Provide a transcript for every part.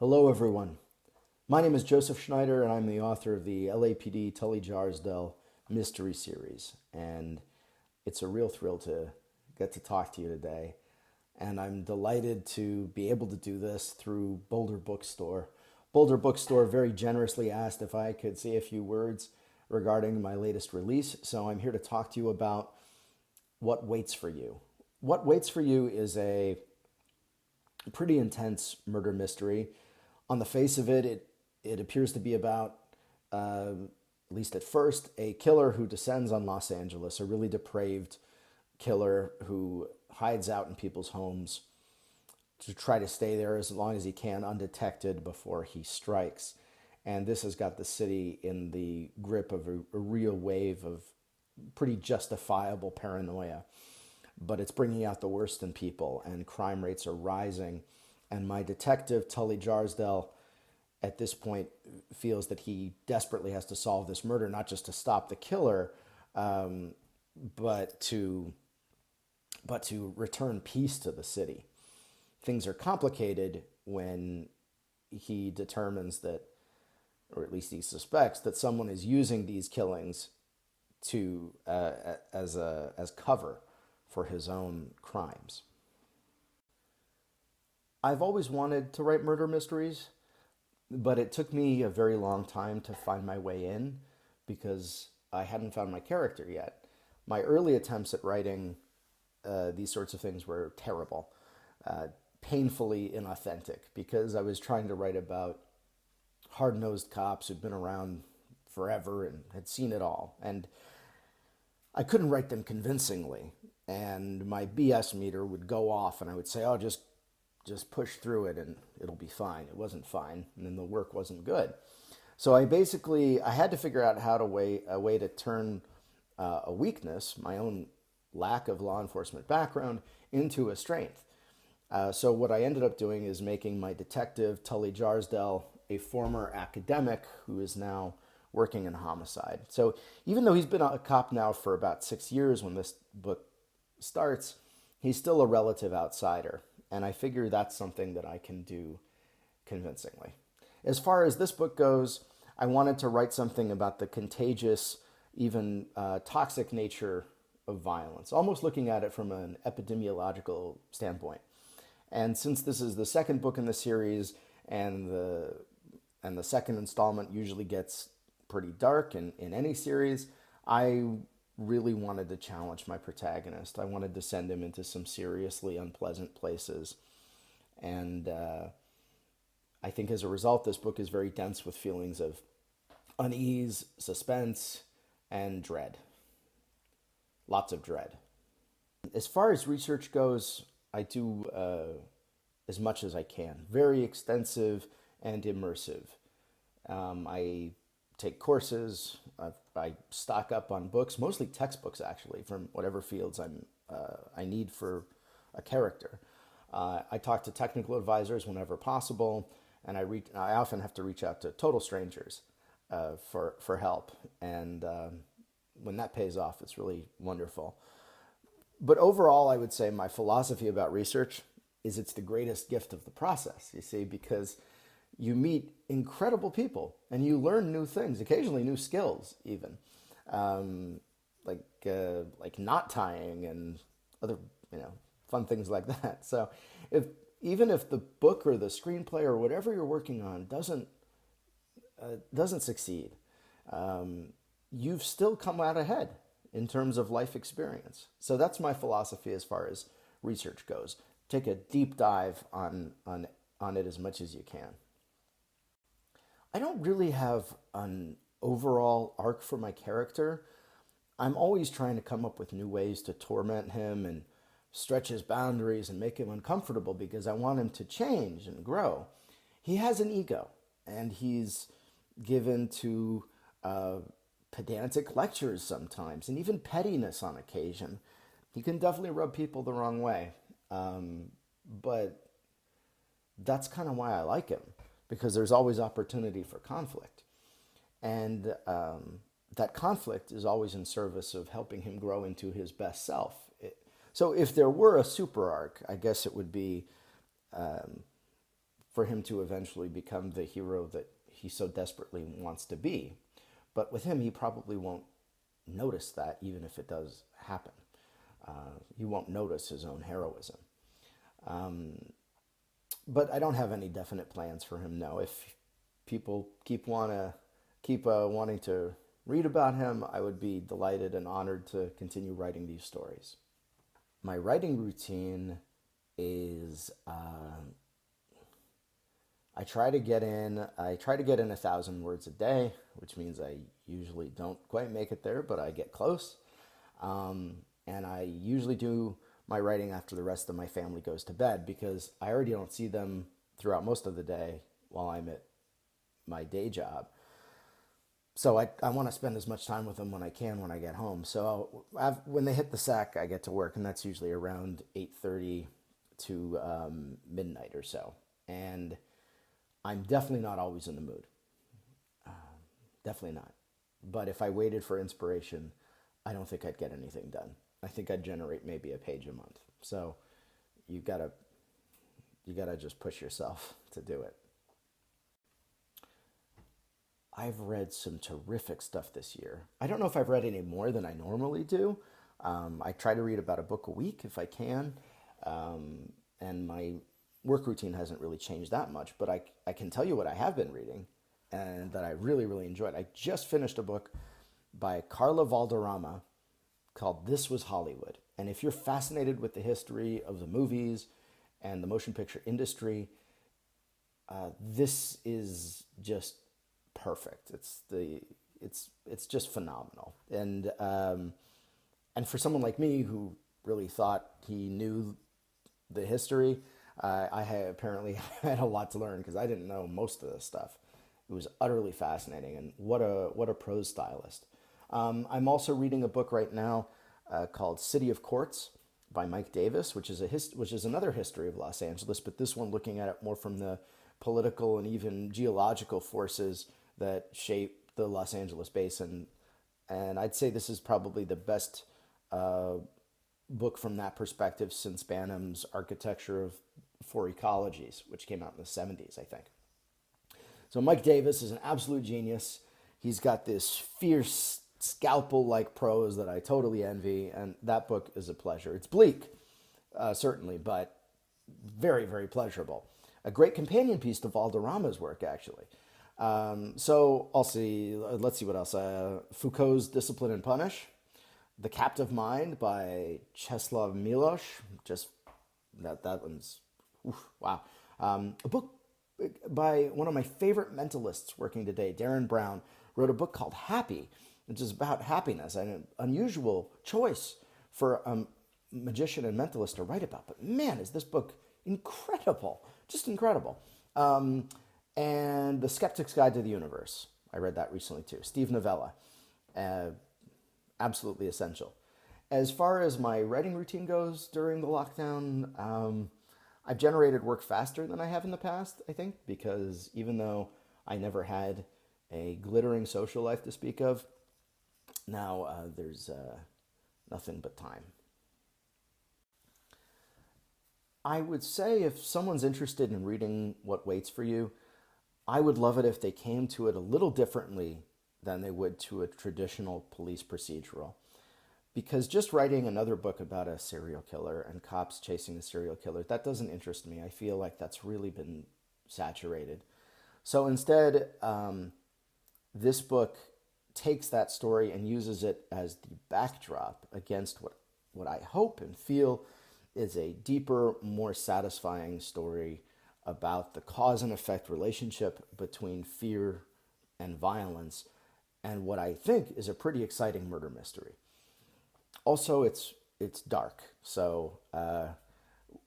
Hello, everyone. My name is Joseph Schneider, and I'm the author of the LAPD Tully Jarsdale mystery series. And it's a real thrill to get to talk to you today. And I'm delighted to be able to do this through Boulder Bookstore. Boulder Bookstore very generously asked if I could say a few words regarding my latest release. So I'm here to talk to you about What Waits for You. What Waits for You is a pretty intense murder mystery. On the face of it, it appears to be about, at least at first, a killer who descends on Los Angeles, a really depraved killer who hides out in people's homes to try to stay there as long as he can undetected before he strikes. And this has got the city in the grip of a real wave of pretty justifiable paranoia. But it's bringing out the worst in people, and crime rates are rising. And my detective, Tully Jarsdale, at this point feels that he desperately has to solve this murder, not just to stop the killer, but to return peace to the city. Things are complicated when he determines that, or at least he suspects that someone is using these killings to as cover for his own crimes. I've always wanted to write murder mysteries, but it took me a very long time to find my way in because I hadn't found my character yet. My early attempts at writing these sorts of things were terrible, painfully inauthentic, because I was trying to write about hard-nosed cops who'd been around forever and had seen it all. And I couldn't write them convincingly. And my BS meter would go off and I would say, oh, just push through it and it'll be fine. It wasn't fine, and then the work wasn't good. So I had to figure out a way to turn a weakness, my own lack of law enforcement background, into a strength. So what I ended up doing is making my detective, Tully Jarsdale, a former academic who is now working in homicide. So even though he's been a cop now for about 6 years when this book starts, he's still a relative outsider. And I figure that's something that I can do convincingly. As far as this book goes, I wanted to write something about the contagious, even toxic nature of violence, almost looking at it from an epidemiological standpoint. And since this is the second book in the series, and the second installment usually gets pretty dark in any series, I really wanted to challenge my protagonist. I wanted to send him into some seriously unpleasant places. And I think as a result, this book is very dense with feelings of unease, suspense, and dread. Lots of dread. As far as research goes, I do as much as I can. Very extensive and immersive. I take courses. I stock up on books, mostly textbooks actually, from whatever fields I need for a character. I talk to technical advisors whenever possible, and I often have to reach out to total strangers for help. And when that pays off, it's really wonderful. But overall, I would say my philosophy about research is it's the greatest gift of the process, you see, because you meet incredible people and you learn new things, occasionally new skills even, like knot tying and other fun things like that. So even if the book or the screenplay or whatever you're working on doesn't succeed, you've still come out ahead in terms of life experience. So that's my philosophy as far as research goes. Take a deep dive on it as much as you can. I don't really have an overall arc for my character. I'm always trying to come up with new ways to torment him and stretch his boundaries and make him uncomfortable because I want him to change and grow. He has an ego, and he's given to pedantic lectures sometimes, and even pettiness on occasion. He can definitely rub people the wrong way, but that's kind of why I like him, because there's always opportunity for conflict. And that conflict is always in service of helping him grow into his best self. So if there were a super arc, I guess it would be for him to eventually become the hero that he so desperately wants to be. But with him, he probably won't notice that, even if it does happen. He won't notice his own heroism. But I don't have any definite plans for him. No, if people keep wanting to read about him, I would be delighted and honored to continue writing these stories. My writing routine is I try to get in 1,000 words a day, which means I usually don't quite make it there, but I get close. And I usually do my writing after the rest of my family goes to bed, because I already don't see them throughout most of the day while I'm at my day job. So I want to spend as much time with them when I can when I get home. So when they hit the sack, I get to work, and that's usually around 8:30 to midnight or so. And I'm definitely not always in the mood. Definitely not. But if I waited for inspiration, I don't think I'd get anything done. I think I'd generate maybe a page a month. So you gotta just push yourself to do it. I've read some terrific stuff this year. I don't know if I've read any more than I normally do. I try to read about a book a week if I can. And my work routine hasn't really changed that much, but I can tell you what I have been reading and that I really, really enjoyed. I just finished a book by Carla Valderrama called This Was Hollywood. And if you're fascinated with the history of the movies and the motion picture industry, this is just perfect. It's just phenomenal. And for someone like me who really thought he knew the history, I apparently had a lot to learn, because I didn't know most of this stuff. It was utterly fascinating, and what a prose stylist. I'm also reading a book right now called City of Courts by Mike Davis, which is another history of Los Angeles, but this one looking at it more from the political and even geological forces that shape the Los Angeles basin. And I'd say this is probably the best book from that perspective since Banham's Architecture of Four Ecologies, which came out in the 70s, I think. So Mike Davis is an absolute genius. He's got this fierce scalpel-like prose that I totally envy, and that book is a pleasure. It's bleak, certainly, but very, very pleasurable. A great companion piece to Valderrama's work, actually. So let's see what else. Foucault's Discipline and Punish. The Captive Mind by Czeslaw Milosz. Just that one's, wow. A book by one of my favorite mentalists working today, Darren Brown, wrote a book called Happy, which is about happiness, an unusual choice for a magician and mentalist to write about. But man, is this book incredible, just incredible. And The Skeptic's Guide to the Universe. I read that recently too. Steve Novella. Absolutely essential. As far as my writing routine goes during the lockdown, I've generated work faster than I have in the past, I think, because even though I never had a glittering social life to speak of, now there's nothing but time. I would say if someone's interested in reading What Waits for You, I would love it if they came to it a little differently than they would to a traditional police procedural. Because just writing another book about a serial killer and cops chasing a serial killer, that doesn't interest me. I feel like that's really been saturated. So instead, this book takes that story and uses it as the backdrop against what I hope and feel is a deeper, more satisfying story about the cause and effect relationship between fear and violence, and what I think is a pretty exciting murder mystery. Also, it's dark, so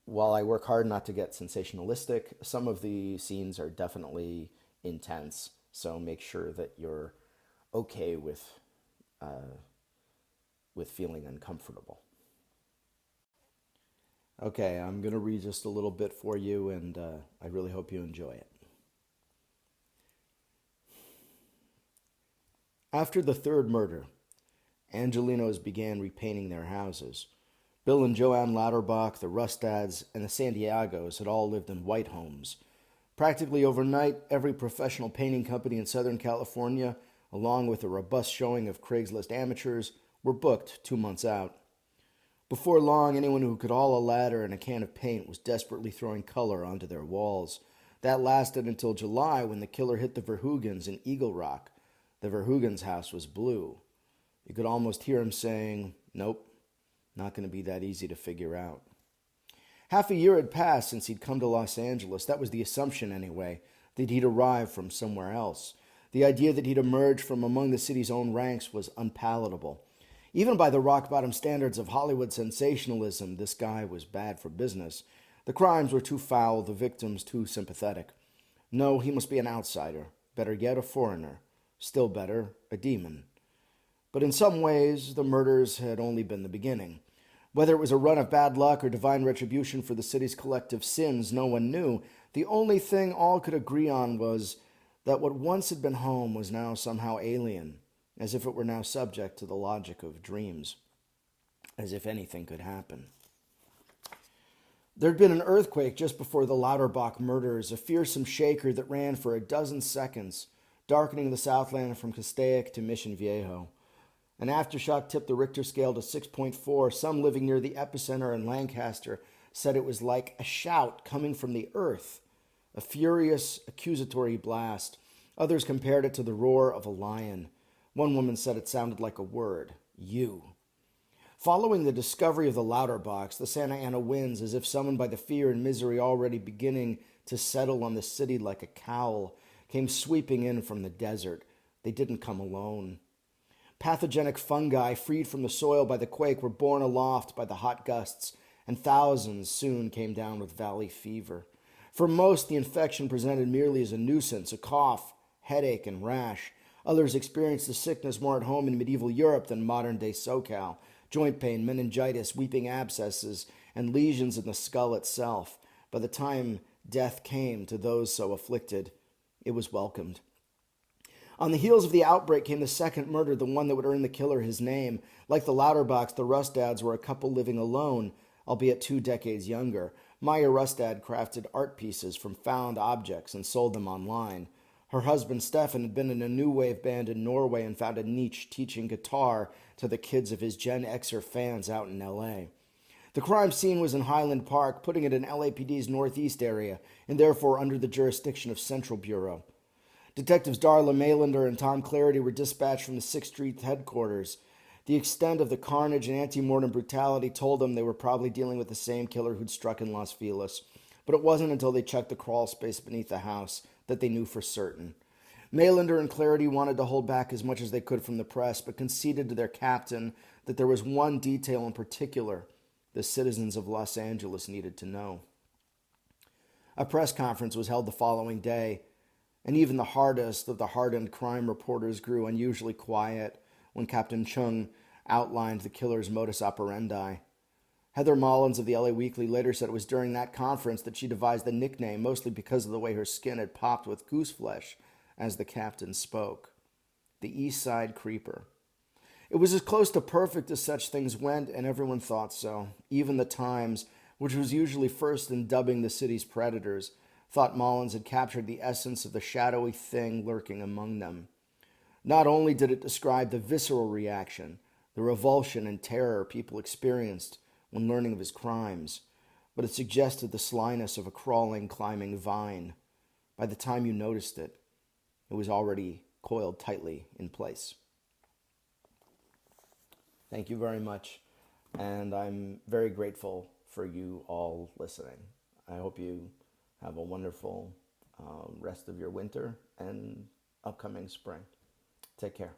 while I work hard not to get sensationalistic, some of the scenes are definitely intense, so make sure that you're okay with feeling uncomfortable. Okay, I'm going to read just a little bit for you, and I really hope you enjoy it. After the third murder, Angelinos began repainting their houses. Bill and Joanne Lauterbach, the Rustads, and the Santiagos had all lived in white homes, Practically overnight, every professional painting company in Southern California, along with a robust showing of Craigslist amateurs, were booked 2 months out. Before long, anyone who could haul a ladder and a can of paint was desperately throwing color onto their walls. That lasted until July, when the killer hit the Verhoogens in Eagle Rock. The Verhoogens' house was blue. You could almost hear him saying, "Nope, not going to be that easy to figure out." Half a year had passed since he'd come to Los Angeles. That was the assumption, anyway, that he'd arrived from somewhere else. The idea that he'd emerged from among the city's own ranks was unpalatable. Even by the rock-bottom standards of Hollywood sensationalism, this guy was bad for business. The crimes were too foul, the victims too sympathetic. No, he must be an outsider. Better yet, a foreigner. Still better, a demon. But in some ways, the murders had only been the beginning. Whether it was a run of bad luck or divine retribution for the city's collective sins, no one knew. The only thing all could agree on was that what once had been home was now somehow alien, as if it were now subject to the logic of dreams, as if anything could happen. There'd been an earthquake just before the Lauterbach murders, a fearsome shaker that ran for a dozen seconds, darkening the Southland from Castaic to Mission Viejo. An aftershock tipped the Richter scale to 6.4. Some living near the epicenter in Lancaster said it was like a shout coming from the earth, a furious, accusatory blast. Others compared it to the roar of a lion. One woman said it sounded like a word, you. Following the discovery of the Lauterbachs, the Santa Ana winds, as if summoned by the fear and misery already beginning to settle on the city like a cowl, came sweeping in from the desert. They didn't come alone. Pathogenic fungi freed from the soil by the quake were borne aloft by the hot gusts, and thousands soon came down with valley fever. For most, the infection presented merely as a nuisance, a cough, headache, and rash. Others experienced the sickness more at home in medieval Europe than modern-day SoCal. Joint pain, meningitis, weeping abscesses, and lesions in the skull itself. By the time death came to those so afflicted, it was welcomed. On the heels of the outbreak came the second murder, the one that would earn the killer his name. Like the Lauterbachs, the Rustads were a couple living alone, albeit 2 decades younger. Maya Rustad crafted art pieces from found objects and sold them online. Her husband, Stefan, had been in a new wave band in Norway and found a niche teaching guitar to the kids of his Gen Xer fans out in L.A. The crime scene was in Highland Park, putting it in LAPD's northeast area, and therefore under the jurisdiction of Central Bureau. Detectives Darla Maylander and Tom Clarity were dispatched from the 6th Street headquarters. The extent of the carnage and anti-mortem brutality told them they were probably dealing with the same killer who'd struck in Los Feliz. But it wasn't until they checked the crawl space beneath the house that they knew for certain. Maylander and Clarity wanted to hold back as much as they could from the press, but conceded to their captain that there was one detail in particular the citizens of Los Angeles needed to know. A press conference was held the following day, and even the hardest of the hardened crime reporters grew unusually quiet when Captain Chung outlined the killer's modus operandi. Heather Mullins of the LA Weekly later said it was during that conference that she devised the nickname, mostly because of the way her skin had popped with goose flesh as the captain spoke. The East Side Creeper. It was as close to perfect as such things went, and everyone thought so. Even the Times, which was usually first in dubbing the city's predators, thought Mullins had captured the essence of the shadowy thing lurking among them. Not only did it describe the visceral reaction, the revulsion and terror people experienced when learning of his crimes, but it suggested the slyness of a crawling, climbing vine. By the time you noticed it, it was already coiled tightly in place. Thank you very much, and I'm very grateful for you all listening. I hope you have a wonderful rest of your winter and upcoming spring. Take care.